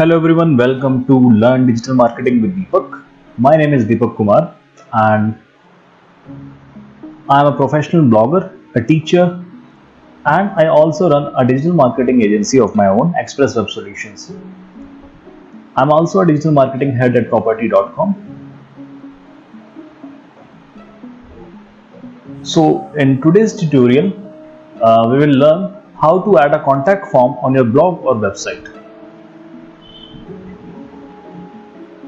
Hello everyone, welcome to Learn Digital Marketing with Deepak. My name is Deepak Kumar and I am a professional blogger, a teacher, and I also run a digital marketing agency of my own, Express Web Solutions. I'm also a digital marketing head at property.com. So in today's tutorial, we will learn how to add a contact form on your blog or website.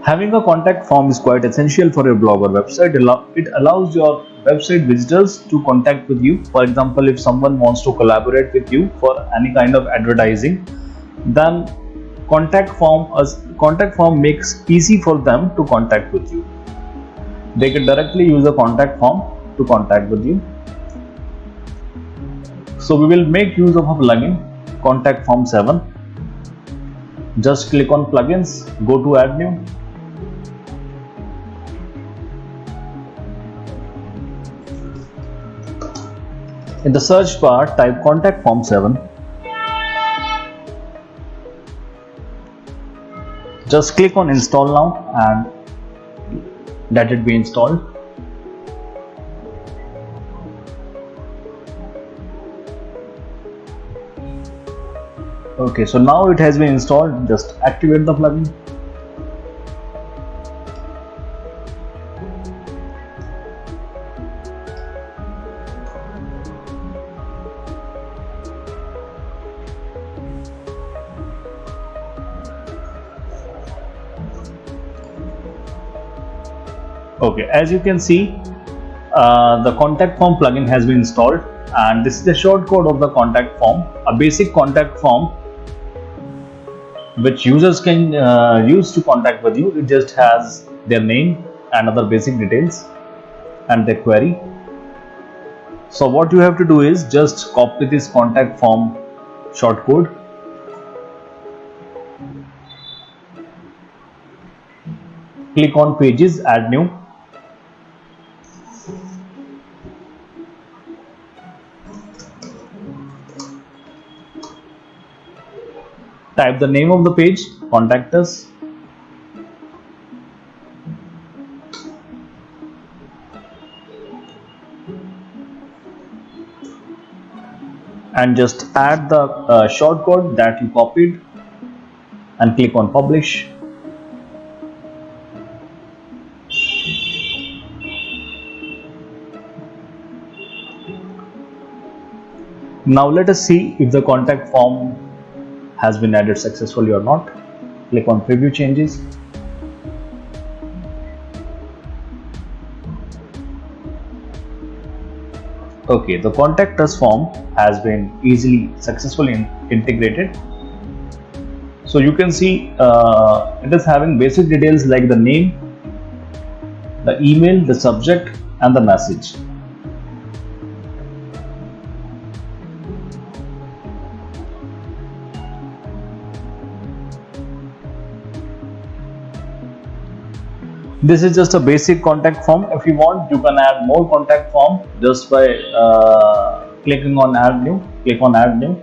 Having a contact form is quite essential for your blog or website. It allows your website visitors to contact with you. For example, if someone wants to collaborate with you for any kind of advertising, then contact form makes easy for them to contact with you. They can directly use a contact form to contact with you. So we will make use of a plugin, Contact Form 7. Just click on plugins, go to add new. In the search bar, type Contact Form 7. Just click on install now and let it be installed. Okay, so now it has been installed. Just activate the plugin. Okay, as you can see, the contact form plugin has been installed, and this is the short code of the contact form, a basic contact form which users can use to contact with you. It just has their name and other basic details and their query. So what you have to do is just copy this contact form short code, click on pages, add new. Type the name of the page, contact us. And just add the short code that you copied and click on publish. Now let us see if the contact form has been added successfully or not. Click on preview changes. Okay, the contact us form has been easily successfully integrated. So you can see it is having basic details like the name, the email, the subject, and the message. This is just a basic contact form. If you want, you can add more contact form just by clicking on add new. Click on add new.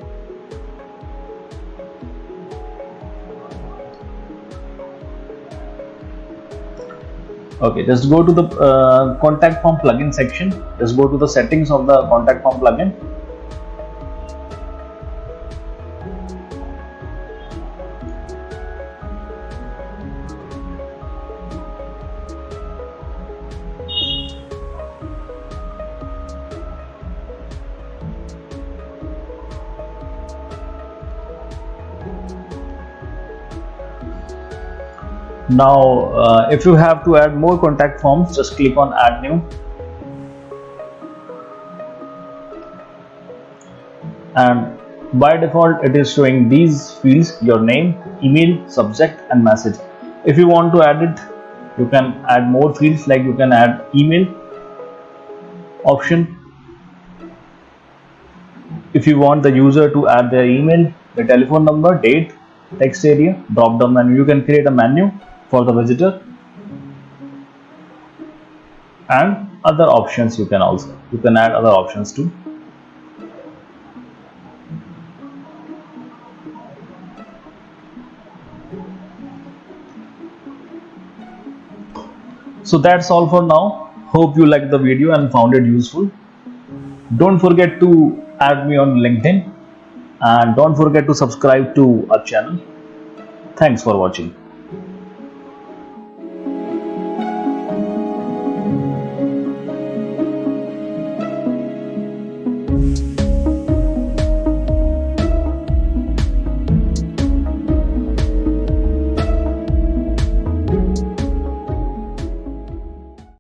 Okay, just go to the contact form plugin section. Just go to the settings of the contact form plugin. Now, if you have to add more contact forms, just click on add new. And by default, it is showing these fields: your name, email, subject, and message. If you want to add it, you can add more fields, like you can add email option. If you want the user to add their email, the telephone number, date, text area, drop down menu. You can create a menu for the visitor, and other options you can add other options too. So that's all for now. Hope you liked the video and found it useful. Don't forget to add me on LinkedIn and don't forget to subscribe to our channel. Thanks for watching.